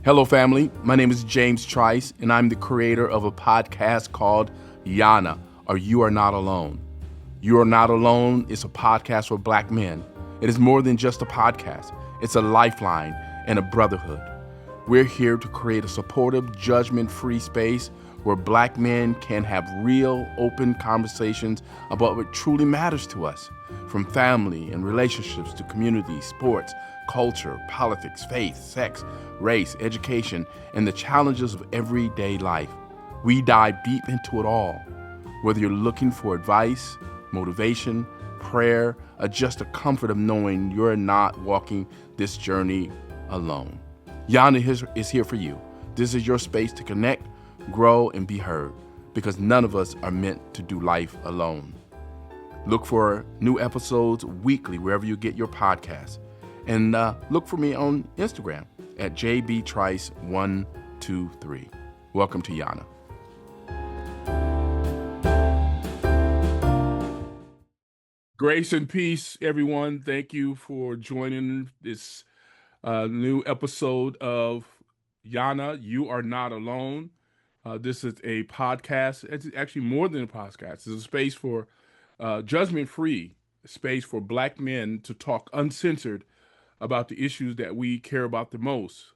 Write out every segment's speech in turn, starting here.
Hello, family. My name is James Trice, and I'm the creator of a podcast called YANA, or You Are Not Alone. You Are Not Alone is a podcast for Black men. It is more than just a podcast. It's a lifeline and a brotherhood. We're here to create a supportive, judgment-free space where Black men can have real, open conversations about what truly matters to us, from family and relationships to community, sports, culture, politics, faith, sex, race, education, and the challenges of everyday life. We dive deep into it all. Whether you're looking for advice, motivation, prayer, or just the comfort of knowing you're not walking this journey alone. YANA is here for you. This is your space to connect, grow, and be heard, because none of us are meant to do life alone. Look for new episodes weekly wherever you get your podcasts. And look for me on Instagram at jbtrice123. Welcome to YANA. Grace and peace, everyone. Thank you for joining this new episode of YANA, You Are Not Alone. This is a podcast. It's actually more than a podcast. It's a space for judgment-free, space for Black men to talk uncensored about the issues that we care about the most,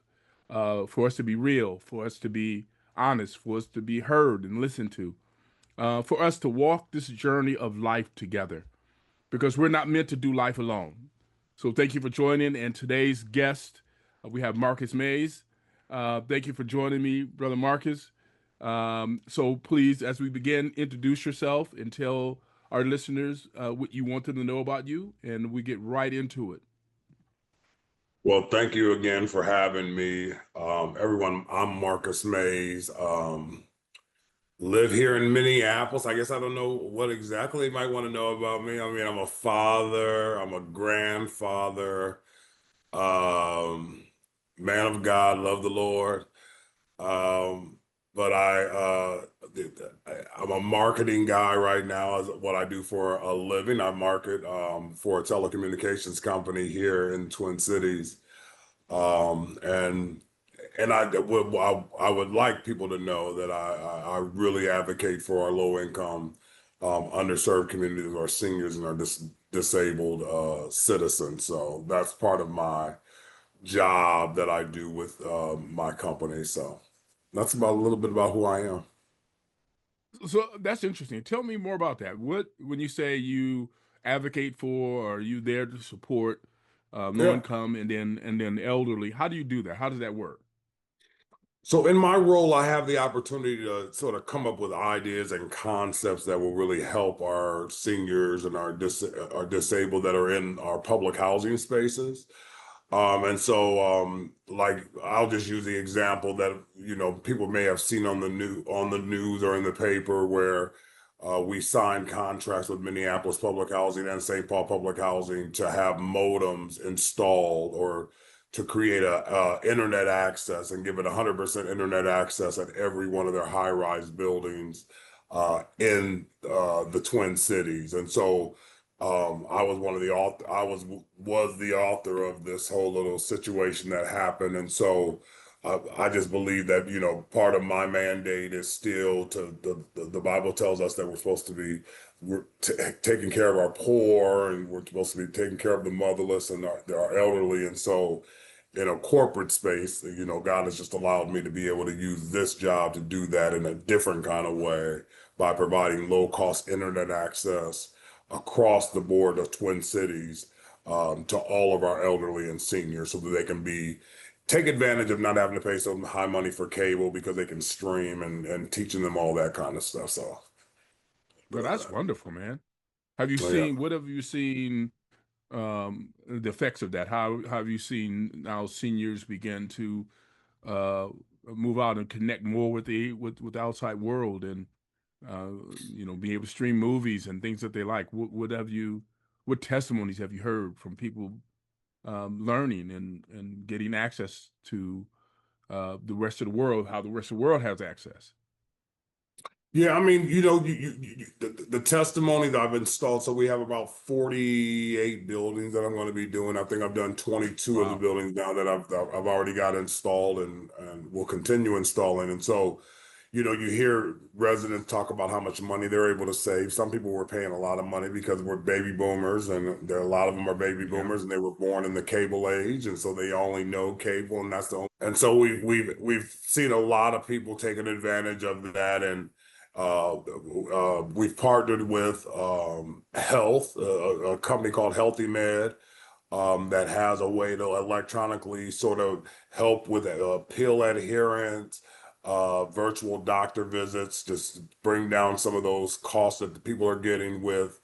for us to be real, for us to be honest, for us to be heard and listened to, for us to walk this journey of life together, because we're not meant to do life alone. So thank you for joining. And today's guest, we have Marcus Mays. Thank you for joining me, Brother Marcus. So please, as we begin, introduce yourself and tell our listeners what you want them to know about you, and we get right into it. Well, thank you again for having me. Everyone, I'm Marcus Mays. Live here in Minneapolis. I guess I don't know what exactly you might want to know about me. I mean, I'm a father, I'm a grandfather, man of God, love the Lord. But I'm a marketing guy right now, is what I do for a living. I market for a telecommunications company here in Twin Cities. And I would like people to know that I really advocate for our low income, underserved communities, our seniors and our disabled citizens. So that's part of my job that I do with my company. So that's about a little bit about who I am. So that's interesting. Tell me more about that. When you say you advocate for, or you there to support low Yeah. income and then elderly, how do you do that? How does that work? So in my role, I have the opportunity to sort of come up with ideas and concepts that will really help our seniors and our disabled that are in our public housing spaces. Like I'll just use the example that people may have seen on the news or in the paper where we signed contracts with Minneapolis Public Housing and St. Paul Public Housing to have modems installed or to create a internet access and give it 100% internet access at every one of their high-rise buildings in the Twin Cities. And so I was one of the author. Was the author of this whole little situation that happened, and so I just believe that part of my mandate is still to the Bible tells us that we're supposed to be taking care of our poor, and we're supposed to be taking care of the motherless and our elderly, and so in a corporate space, God has just allowed me to be able to use this job to do that in a different kind of way by providing low cost internet access across the board of Twin Cities to all of our elderly and seniors so that they can take advantage of not having to pay some high money for cable because they can stream and teaching them all that kind of stuff. So, Well, that's wonderful, man. Have you yeah. seen, what have you seen, the effects of that? How have you seen now seniors begin to uh, move out and connect more with the outside world, and be able to stream movies and things that they like? What testimonies have you heard from people learning and getting access to the rest of the world? How the rest of the world has access? Yeah, I mean, the testimony that I've installed, so we have about 48 buildings that I'm going to be doing. I think I've done 22 of the Wow. buildings now that I've already got installed and will continue installing. And so, you hear residents talk about how much money they're able to save. Some people were paying a lot of money because we're baby boomers, and there a lot of them are baby Yeah. boomers, and they were born in the cable age, and so they only know cable, and that's the only. And so we've seen a lot of people taking advantage of that, and we've partnered with Health, a company called Healthy Med, that has a way to electronically sort of help with pill adherence, virtual doctor visits, just bring down some of those costs that the people are getting with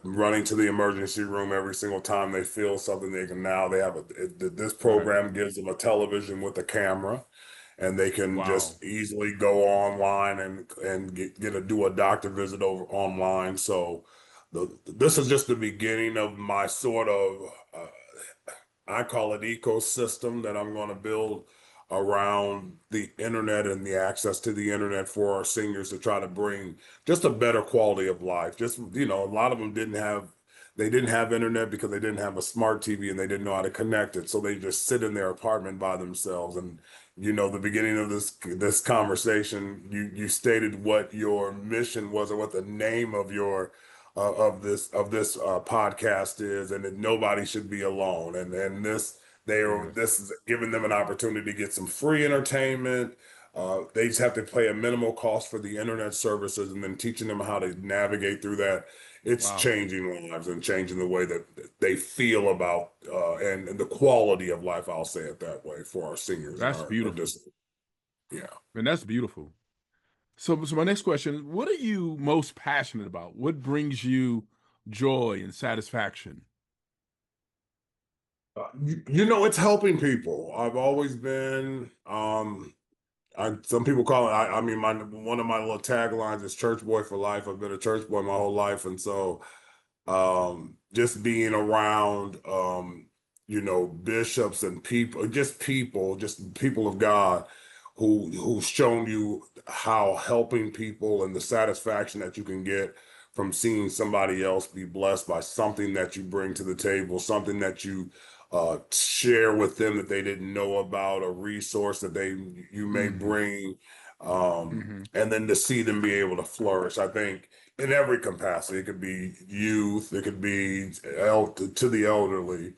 running to the emergency room every single time they feel something. They have this Right. program gives them a television with a camera, and they can Wow. just easily go online and do a doctor visit over online. So this is just the beginning of my sort of I call it ecosystem that I'm going to build around the internet and the access to the internet for our seniors to try to bring just a better quality of life. Just, a lot of them they didn't have internet because they didn't have a smart TV and they didn't know how to connect it. So they just sit in their apartment by themselves. And, the beginning of this conversation, you stated what your mission was or what the name of your of this podcast is, and that nobody should be alone. And Yes. this is giving them an opportunity to get some free entertainment. They just have to pay a minimal cost for the internet services, and then teaching them how to navigate through that. It's Wow. changing lives and changing the way that they feel about and the quality of life. I'll say it that way for our seniors and That's our beautiful. just yeah. And that's beautiful. So my next question, what are you most passionate about? What brings you joy and satisfaction? It's helping people. I've always been, some people call it, I mean, one of my little taglines is church boy for life. I've been a church boy my whole life. And so, just being around, bishops and just people of God who's shown you how helping people and the satisfaction that you can get from seeing somebody else be blessed by something that you bring to the table, something that you share with them that they didn't know about, a resource that you may Hmm. bring, Hmm. and then to see them be able to flourish. I think in every capacity. It could be youth, it could be to the elderly.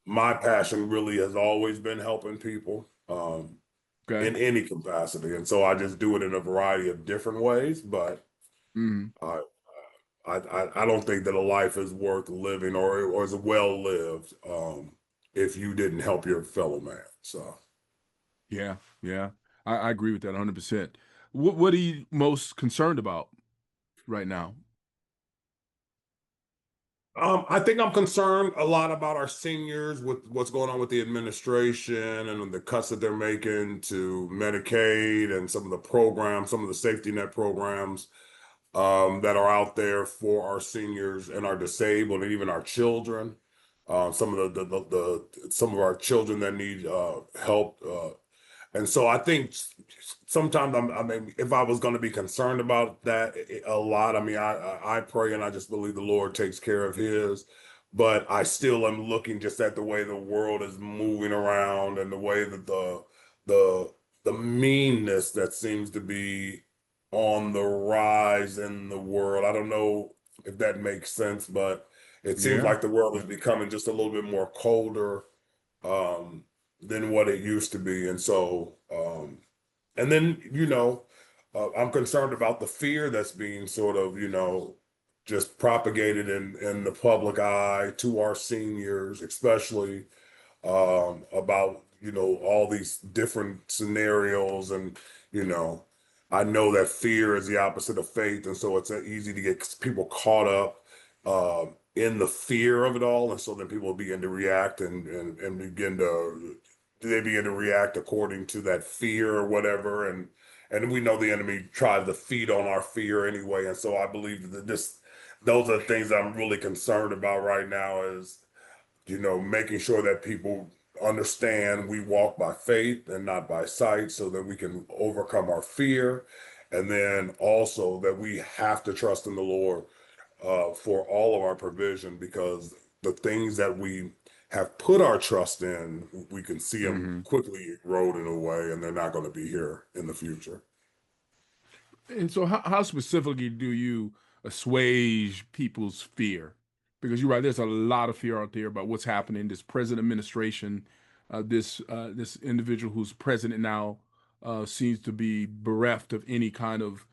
My passion really has always been helping people Okay. in any capacity, and so I just do it in a variety of different ways. But Hmm. I I don't think that a life is worth living or is well lived if you didn't help your fellow man. So. Yeah. Yeah. I agree with that 100%. What are you most concerned about right now? I think I'm concerned a lot about our seniors with what's going on with the administration and the cuts that they're making to Medicaid and some of the programs, some of the safety net programs that are out there for our seniors and our disabled and even our children. Some of some of our children that need help. And so I think sometimes I mean, if I was going to be concerned about that a lot, I mean, I pray and I just believe the Lord takes care of his, but I still am looking just at the way the world is moving around and the way that the the meanness that seems to be on the rise in the world. I don't know if that makes sense, but it seems Yeah. like the world is becoming just a little bit more colder. Um, than what it used to be. And so, and then, I'm concerned about the fear that's being sort of, just propagated in the public eye to our seniors, especially about, all these different scenarios. And, you know, I know that fear is the opposite of faith. And so it's easy to get people caught up in the fear of it all. And so then people begin to react and they begin to react according to that fear or whatever. And we know the enemy tries to feed on our fear anyway. And so I believe that those are the things I'm really concerned about right now is making sure that people understand we walk by faith and not by sight so that we can overcome our fear And then also that we have to trust in the Lord for all of our provision, because the things that we have put our trust in, we can see them Hmm. quickly eroding away, and they're not going to be here in the future. And so, how specifically do you assuage people's fear? Because you're right, there's a lot of fear out there about what's happening. This present administration, this individual who's president now, seems to be bereft of any kind of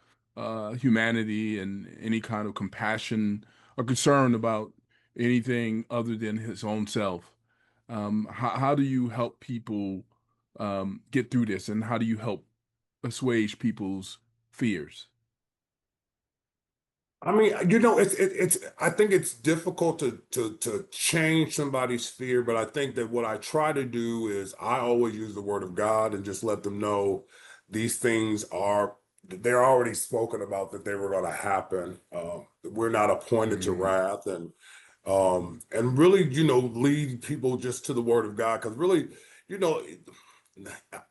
humanity and any kind of compassion or concern about anything other than his own self. How do you help people get through this, and how do you help assuage people's fears? I mean, it's I think it's difficult to change somebody's fear, but I think that what I try to do is I always use the word of God and just let them know these things are they're already spoken about, that they were going to happen. We're not appointed to Mhm. wrath, and really, lead people just to the word of God, because really, you know.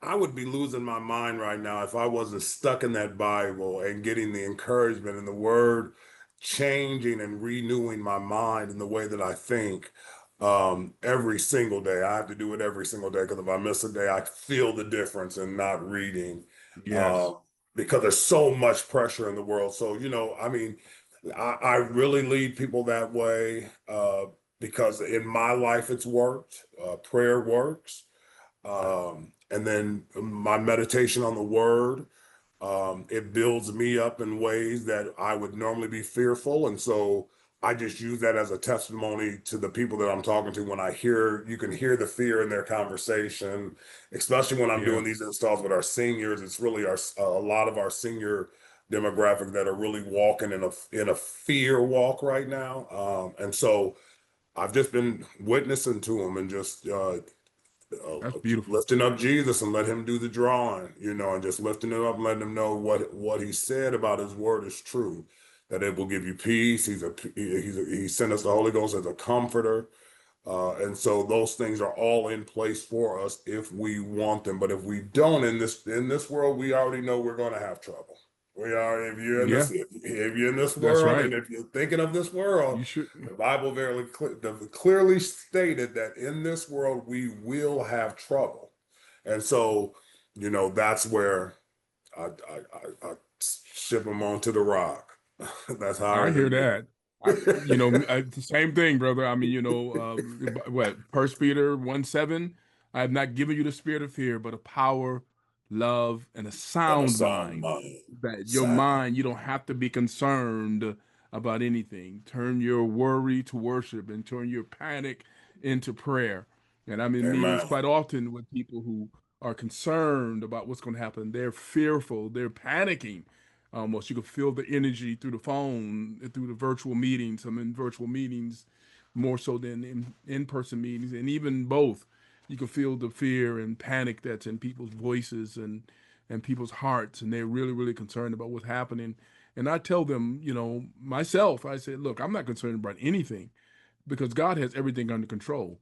I would be losing my mind right now if I wasn't stuck in that Bible and getting the encouragement and the word changing and renewing my mind in the way that I think every single day. I have to do it every single day, because if I miss a day, I feel the difference in not reading, Yes. um, because there's so much pressure in the world. So, I mean, I really lead people that way because in my life it's worked. Prayer works. And then my meditation on the word, it builds me up in ways that I would normally be fearful. And so I just use that as a testimony to the people that I'm talking to. When you can hear the fear in their conversation, especially when I'm Yeah. doing these installs with our seniors. It's really a lot of our senior demographic that are really walking in a fear walk right now. And so I've just been witnessing to them and just uh, That's beautiful. lifting up Jesus and let him do the drawing, and just lifting him up and letting him know what he said about his word is true, that it will give you peace. He sent us the Holy Ghost as a comforter. And so those things are all in place for us if we want them. But if we don't, in this world, we already know we're going to have trouble. We are if you're in this Yeah, if you're in this that's world, and right. if you're thinking of this world, You should. the Bible very clearly stated that in this world we will have trouble. And so, that's where I ship them onto the rock. That's how I I hear really that. The same thing, brother. I mean, what, First Peter 1:7, I have not given you the spirit of fear, but of power, love, and a and a sound sound mind. mind. That your Sound. mind, you don't have to be concerned about anything. Turn your worry to worship and turn your panic into prayer. And I'm in meetings Amen. quite often with people who are concerned about what's going to happen. They're fearful, they're panicking. Almost, you can feel the energy through the phone, through the virtual meetings. I'm in virtual meetings more so than in-person meetings, and even both. You can feel the fear and panic that's in people's voices and people's hearts, and they're really, really concerned about what's happening. And I tell them, myself, I said, look, I'm not concerned about anything because God has everything under control.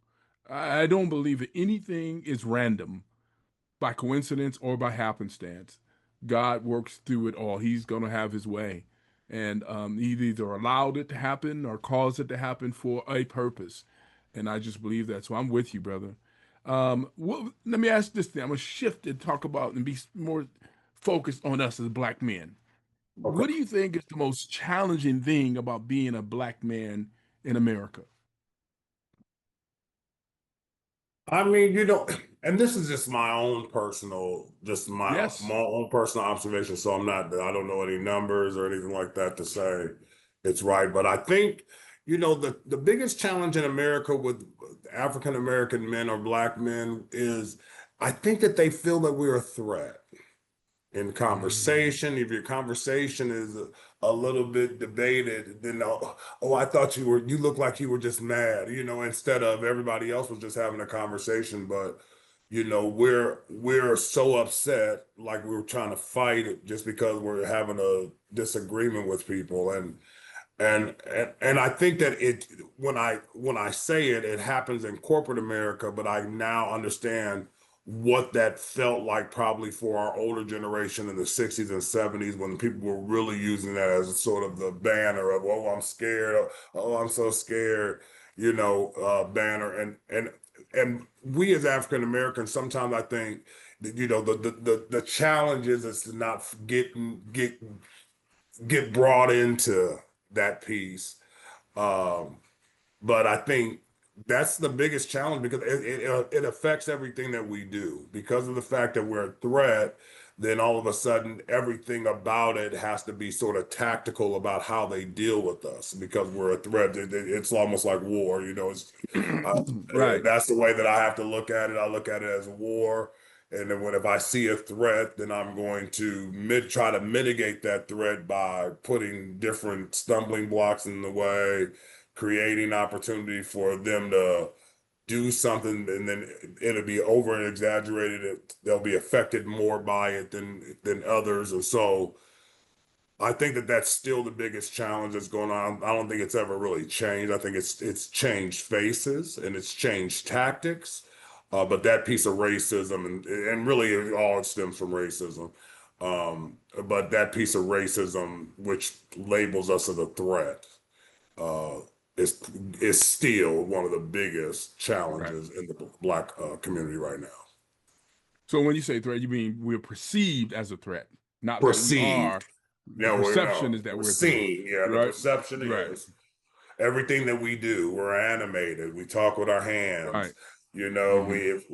I don't believe that anything is random by coincidence or by happenstance. God works through it all. He's going to have his way. And he either allowed it to happen or caused it to happen for a purpose. And I just believe that. So I'm with you, brother. Let me ask this thing. I'm going to shift and talk about and be more focused on us as black men. Okay. What do you think is the most challenging thing about being a black man in America? I mean, and this is just my own personal, just my Yes. own personal observation. So I don't know any numbers or anything like that to say it's right. But I think, the biggest challenge in America with African American men or black men is I think that they feel that we're a threat in Mm, conversation. If your conversation is a little bit debated, then oh, I thought you look like you were just mad, instead of everybody else was just having a conversation. But we're so upset, like we were trying to fight it just because we're having a disagreement with people. And I think that when I say it, it happens in corporate America, but I now understand what that felt like probably for our older generation in the 60s and 70s when people were really using that as sort of the banner of, oh, I'm scared, oh, I'm so scared, banner. And we as African Americans, sometimes I think that, the challenge is to not get brought into that piece. Um, but I think that's the biggest challenge because it affects everything that we do. Because of the fact that we're a threat, then all of a sudden everything about it has to be sort of tactical about how they deal with us because we're a threat. It's almost like war, uh, Right. that's the way that I have to look at it. I look at it as war. And then if I see a threat, then I'm going to try to mitigate that threat by putting different stumbling blocks in the way, creating opportunity for them to do something, and then it'll be over exaggerated. They'll be affected more by it than others, and so I think that that's still the biggest challenge that's going on. I don't think it's ever really changed. I think it's changed faces and it's changed tactics, but that piece of racism and really it all stems from racism. But that piece of racism, which labels us as a threat, uh, is is still one of the biggest Right. challenges in the Black community right now. So when you say threat, you mean we're perceived as a threat, not that we are. Perceived. The No, perception is that we're we're a threat, seen. Yeah, the right? perception Right. is everything that we do. We're animated. We talk with our hands. Right. We Hmm. if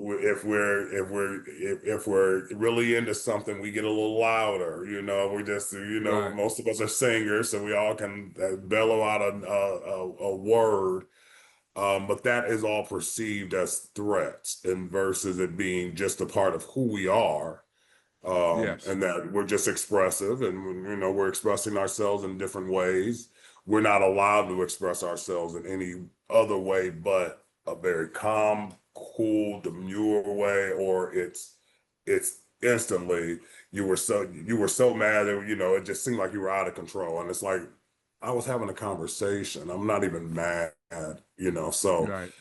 we're really into something, we get a little louder. We just Right. most of us are singers, so we all can bellow out a word. But that is all perceived as threats, and versus it being just a part of who we are, Yes. and that we're just expressive, and we're expressing ourselves in different ways. We're not allowed to express ourselves in any other way but a very calm, cool, demure way, or it's instantly you were so mad that it just seemed like you were out of control, and it's like I was having a conversation. I'm not even mad, so. Right.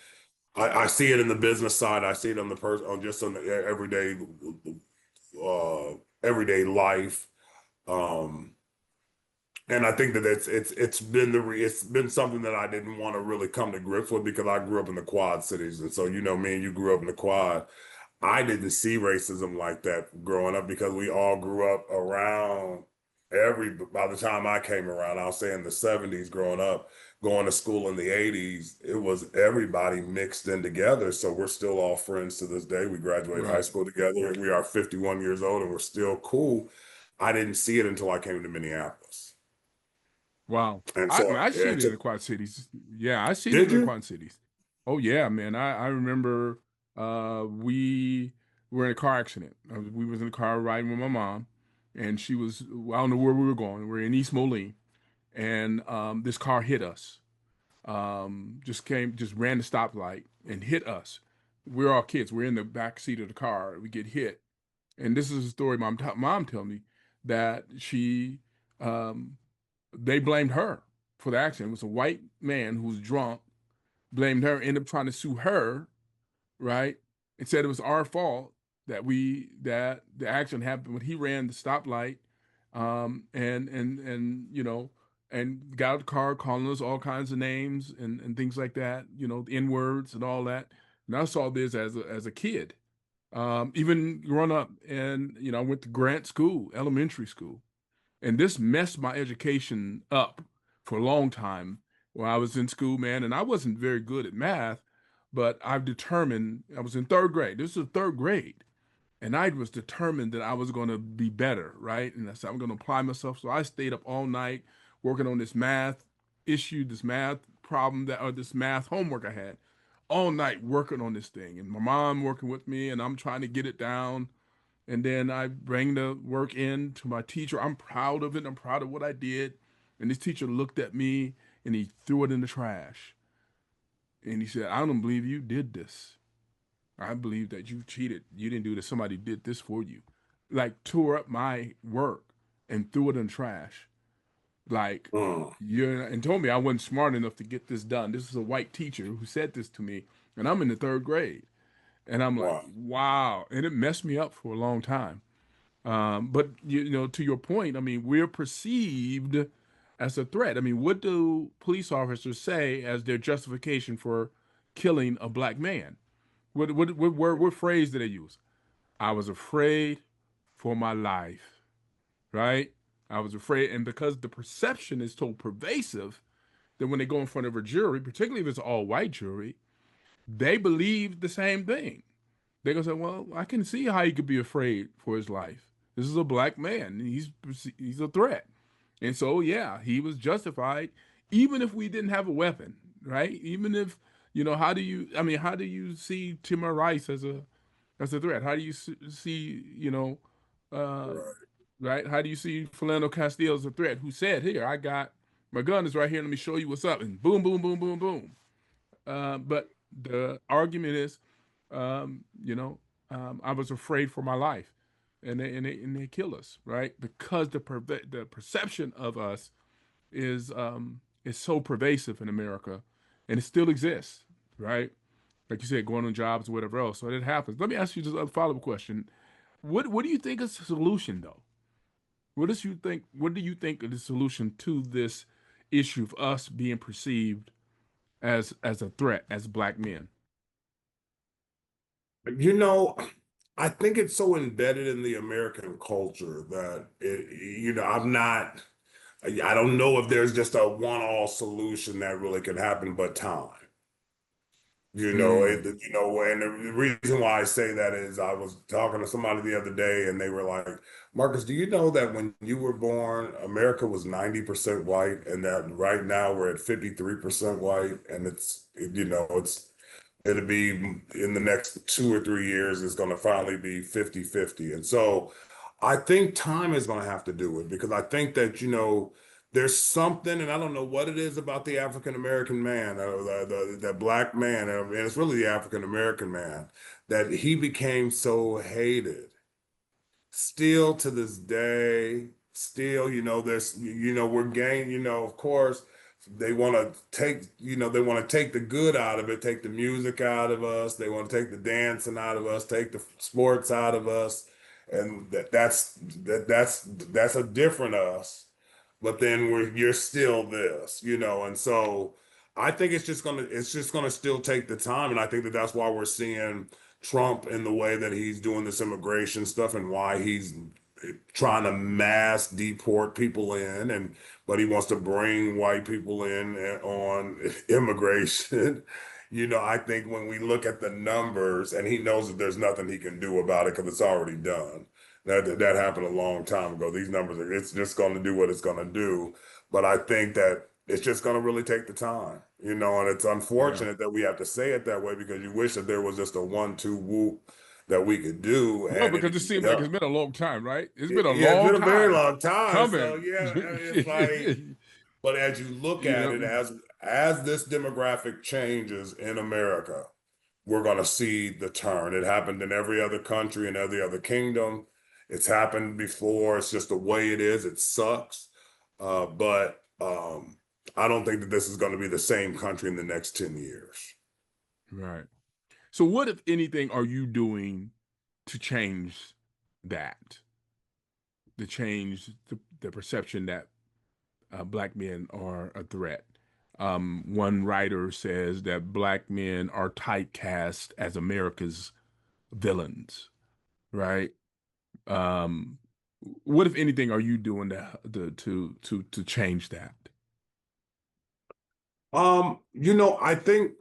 I see it in the business side. I see it on the person, on just on the uh, everyday life. Um, and I think that it's been something that I didn't want to really come to grips with because I grew up in the Quad Cities, and so me and you grew up in the Quad. I didn't see racism like that growing up because we all grew up around by the time I came around, I'll say in the 70s growing up, going to school in the 80s, it was everybody mixed in together. So we're still all friends to this day. We graduated high Right. school together. We are 51 years old and we're still cool. I didn't see it until I came to Minneapolis. Wow. And I so mean, I see yeah, it in the Quad Cities. Yeah, I see it in did the you? Quad Cities. Oh yeah, man. I remember we were in a car accident. We was in a car riding with my mom, and she was I don't know where we were going. We are in East Moline, and this car hit us. Just ran the stoplight and hit us. We're all kids. We're in the back seat of the car. We get hit, and this is a story mom tell me that um, they blamed her for the accident. It was a white man who was drunk, blamed her, ended up trying to sue her, right? And said it was our fault that the accident happened when he ran the stoplight, and and got out of the car calling us all kinds of names and things like that, the N words and all that. And I saw this as a kid, even growing up, and I went to Grant School, elementary school, and this messed my education up for a long time when I was in school, man. And I wasn't very good at math, but I've determined I was in third grade. This is third grade. And I was determined that I was going to be better, right? And I said, I'm going to apply myself. So I stayed up all night working on this math issue, this math problem or this math homework I had all night working on this thing. And my mom working with me, and I'm trying to get it down, and then I bring the work in to my teacher. I'm proud of it. I'm proud of what I did. And this teacher looked at me and he threw it in the trash. And he said, I don't believe you did this. I believe that you cheated. You didn't do this. Somebody did this for you. Like tore up my work and threw it in the trash. Like Mm. and told me I wasn't smart enough to get this done. This is a white teacher who said this to me, and I'm in the third grade. And I'm like, Wow. wow. And it messed me up for a long time. But to your point, I mean, we're perceived as a threat. I mean, what do police officers say as their justification for killing a black man? What word, what phrase do they use? I was afraid for my life, right? I was afraid, and because the perception is so pervasive that when they go in front of a jury, particularly if it's an all-white jury, they believe the same thing. They're gonna say, "Well, I can see how he could be afraid for his life. This is a black man. He's a threat, and so yeah, he was justified, even if we didn't have a weapon, right? Even if how do you? I mean, how do you see Timur Rice as a threat? How do you see uh, Right. right? How do you see Philando Castile as a threat? Who said, "Here, I got my gun is right here. Let me show you what's up," and boom, boom, boom, boom, boom. But the argument is, I was afraid for my life, and they kill us, right? Because the perception of us is so pervasive in America, and it still exists, right? Like you said, going on jobs or whatever else. So it happens. Let me ask you just a follow up question. What do you think is the solution though? What do you think is the solution to this issue of us being perceived as a threat as black men? You know, I think it's so embedded in the American culture that I don't know if there's just a one-all solution that really can happen, but time. Mm. And the reason why I say that is I was talking to somebody the other day and they were like, Marcus, do you know that when you were born, America was 90% white and that right now we're at 53% white and it'll be in the next 2 or 3 years, it's going to finally be 50-50. And so I think time is going to have to do it because I think that, there's something, and I don't know what it is about the African American man, that black man, and it's really the African American man, that he became so hated. Still to this day, still, we're gaining, of course, they want to take the good out of it, take the music out of us, they want to take the dancing out of us, take the sports out of us, and that's a different us. But then you're still this, and so I think it's just gonna still take the time, and I think that that's why we're seeing Trump in the way that he's doing this immigration stuff and why he's trying to mass deport people in and but he wants to bring white people in on immigration. I think when we look at the numbers and he knows that there's nothing he can do about it because it's already done. That happened a long time ago. These numbers it's just going to do what it's going to do. But I think that it's just going to really take the time, and it's Yeah. unfortunate that we have to say it that way because you wish that there was just a 1-2 whoop that we could do No, and because it it seems like yeah. it's been a long time, right? It's been a Yeah, it's long been a very time long time. So coming. yeah, it's like, but as you look You at it, know, as this demographic changes in America, we're gonna see the turn. It happened in every other country and every other kingdom. It's happened before. It's just the way it is. It sucks. But I don't think that this is going to be the same country in the next 10 years. right. So, what, if anything, are you doing to change that? To change the perception that black men are a threat. One writer says that black men are typecast as America's villains, right? Um, what, if anything, are you doing to change that? I think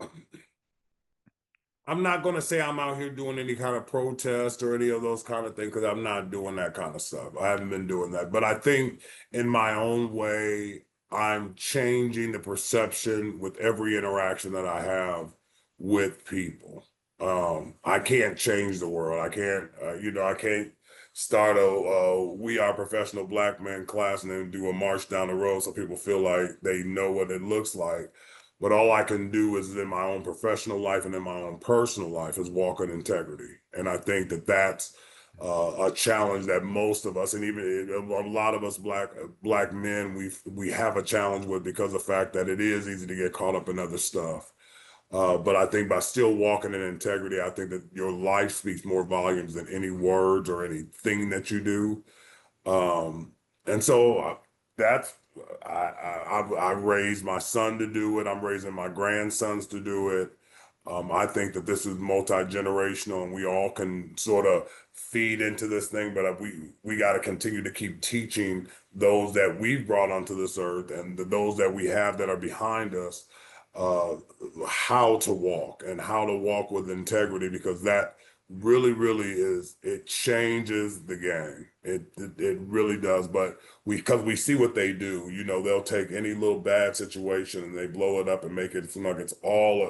I'm not going to say I'm out here doing any kind of protest or any of those kind of things because I'm not doing that kind of stuff. I haven't been doing that. But I think in my own way, I'm changing the perception with every interaction that I have with people. I can't change the world. I can't start a We Are Professional Black Men class and then do a march down the road so people feel like they know what it looks like. But all I can do is in my own professional life and in my own personal life is walk in integrity. And I think that that's a challenge that most of us, and even a lot of us black men, we have a challenge with because of the fact that it is easy to get caught up in other stuff. But I think by still walking in integrity, I think that your life speaks more volumes than any words or anything that you do. Um, and so that's I raised my son to do it. I'm raising my grandsons to do it. I think that this is multi-generational, and we all can sort of feed into this thing. But we got to continue to keep teaching those that we've brought onto this earth and those that we have that are behind us, uh, how to walk and how to walk with integrity, because that really is, it changes the game. It really does. But because we see what they do, they'll take any little bad situation and they blow it up and make it seem like it's all.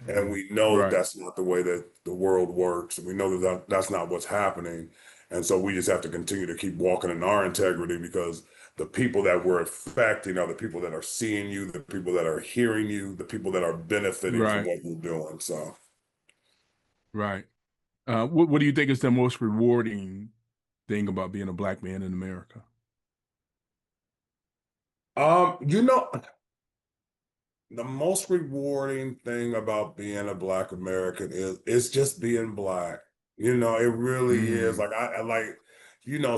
And we know that Right. that's not the way that the world works. We know that that's not what's happening. And so we just have to continue to keep walking in our integrity, because the people that we're affecting are the people that are seeing you, the people that are hearing you, the people that are benefiting from Right. what you're doing. So. Right. What do you think is the most rewarding thing about being a black man in America? Um, you know, the most rewarding thing about being a Black American is just being Black. It really is. Mm, Like I like,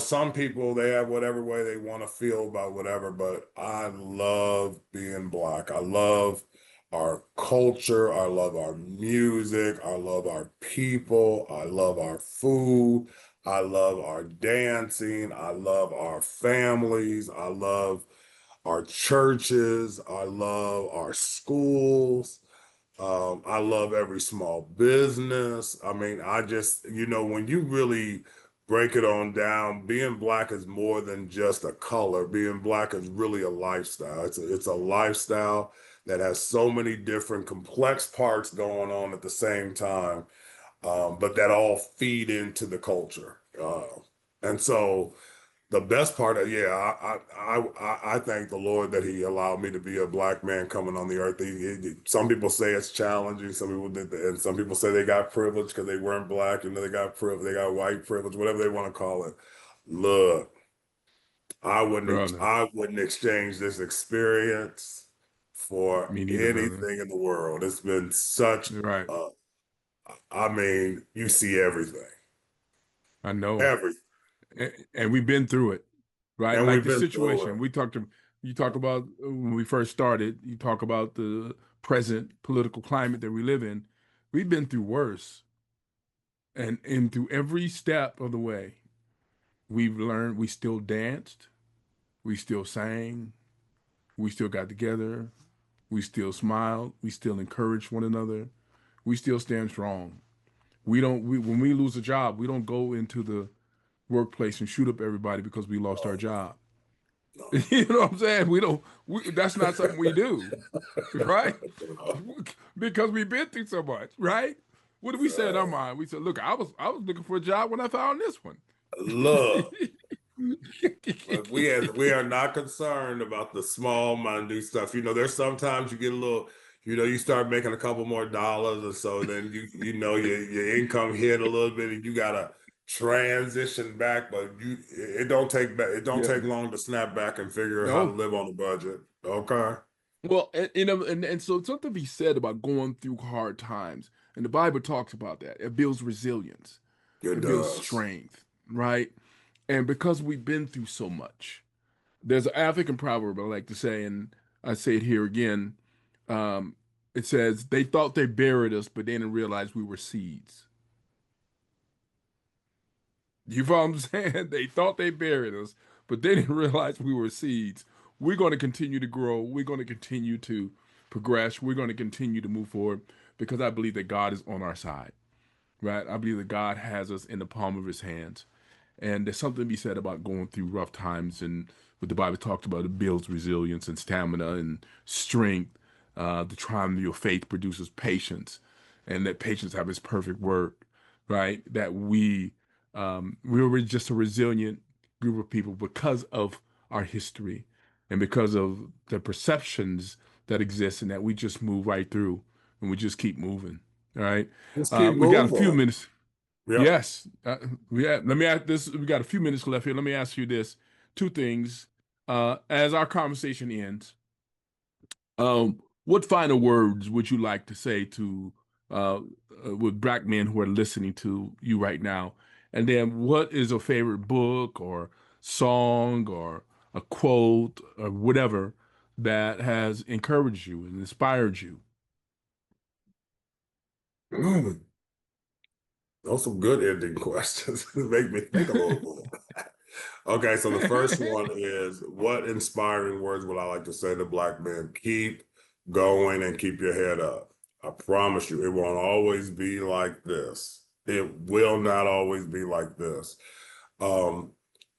some people they have whatever way they want to feel about whatever, but I love being Black. I love our culture. I love our music. I love our people. I love our food. I love our dancing. I love our families. I love our churches. I love our schools. I love every small business. I mean, I just, when you really break it on down, being Black is more than just a color. Being Black is really a lifestyle. It's a lifestyle that has so many different complex parts going on at the same time, but that all feed into the culture. And so, the best part of, yeah, I thank the Lord that He allowed me to be a Black man coming on the earth. Some people say it's challenging. Some people did, and some people say they got privilege because they weren't Black, and they got privilege, they got white privilege, whatever they want to call it. Look, brother. I wouldn't exchange this experience for Me neither, brother. anything in the world. It's been such, Right. uh, I mean, you see everything, I know. everything, And we've been through it, right? and Like we've the been through situation it. you talk about when we first started, you talk about the present political climate that we live in. We've been through worse. And through every step of the way, we've learned we still danced, we still sang, we still got together, we still smiled, we still encouraged one another, we still stand strong. When we lose a job, we don't go into the workplace and shoot up everybody because we lost our Oh, job. no, You know what I'm saying? That's not something we do, right? no. Because we've been through so much, right? What did we say in our Uh, mind? We said, look, I was looking for a job when I found this one. look, look, we are not concerned about the small, minute stuff. There's sometimes you get a little, you start making a couple more dollars, or so then your income hit a little bit, and you gotta transition back. But it don't Yeah. take long to snap back and figure out how to No. live on a budget. Okay, Well, and so something to be said about going through hard times, and the Bible talks about that. It builds resilience. it It builds does. strength, right? And because we've been through so much, there's an African proverb I like to say, and I say it here again. Um, it says, "They thought they buried us, but they didn't realize we were seeds." You follow what I'm saying? They thought they buried us, but they didn't realize we were seeds. We're going to continue to grow. We're going to continue to progress. We're going to continue to move forward because I believe that God is on our side, right? I believe that God has us in the palm of His hands. And there's something to be said about going through rough times, and what the Bible talked about, it builds resilience and stamina and strength. The triumph of your faith produces patience, and that patience have its perfect work, right? That we're just a resilient group of people because of our history and because of the perceptions that exist, and that we just move right through and we just keep moving. All right. Just keep We got a few moving. minutes. Yep. Yes. Yeah. Let me ask this. We got a few minutes left here. Let me ask you two things. As our conversation ends, What final words would you like to say to with black men who are listening to you right now? And then, what is a favorite book or song or a quote or whatever that has encouraged you and inspired you? Mm, those some good ending questions. Make me think a little bit. Okay, so the first one is, what inspiring words would I like to say to black men? Keep going and keep your head up. I promise you, it won't always be like this. It will not always be like this. Um,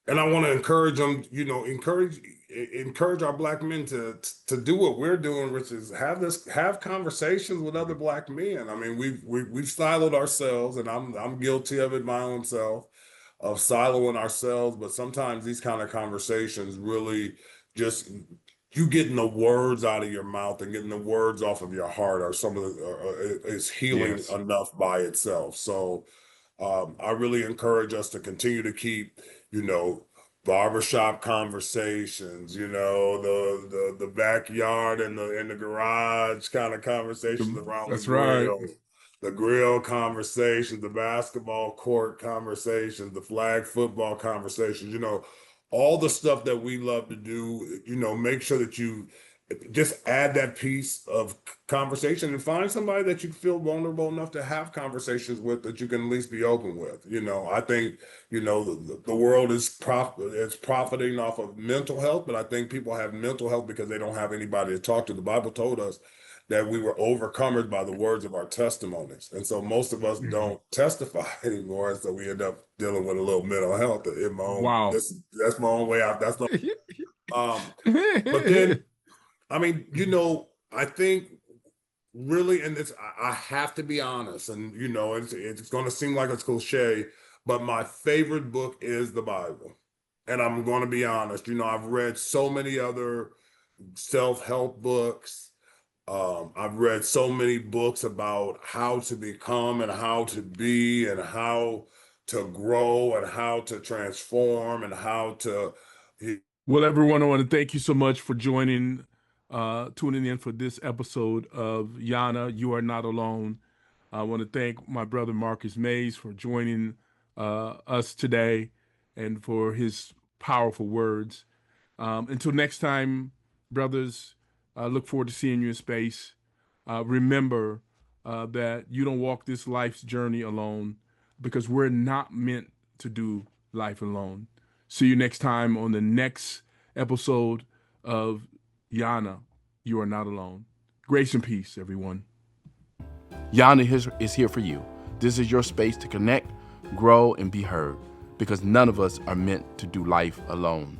and I want to encourage them, encourage our black men to do what we're doing, which is have conversations with other black men. I mean, we've siloed ourselves, and I'm guilty of it my own self, of siloing ourselves. But sometimes these kind of conversations really just, you getting the words out of your mouth and getting the words off of your heart, or some of is healing Yes. enough by itself. So I really encourage us to continue to keep, you know, barbershop conversations, the backyard and the garage kind of conversations around That's right. the grill conversations, the basketball court conversations, the flag football conversations, all the stuff that we love to do, make sure that you just add that piece of conversation and find somebody that you feel vulnerable enough to have conversations with, that you can at least be open with. I think, the world is profiting off of mental health, but I think people have mental health because they don't have anybody to talk to. The Bible told us that we were overcomers by the words of our testimonies. And so most of us Mhm. don't testify anymore. And so we end up dealing with a little mental health in my own, Wow. that's my own way out. But then, I mean, I think really, and I have to be honest, and it's going to seem like it's cliche, but my favorite book is the Bible. And I'm going to be honest, I've read so many other self-help books. I've read so many books about how to become and how to be and how to grow and how to transform and how to. Well, everyone, I want to thank you so much for tuning in for this episode of Yana, You Are Not Alone. I want to thank my brother Marcus Mays for joining us today and for his powerful words. Until next time, brothers, I look forward to seeing you in space. Remember that you don't walk this life's journey alone, because we're not meant to do life alone. See you next time on the next episode of Yana, You Are Not Alone. Grace and peace, everyone. YANA is here for you. This is your space to connect, grow, and be heard, because none of us are meant to do life alone.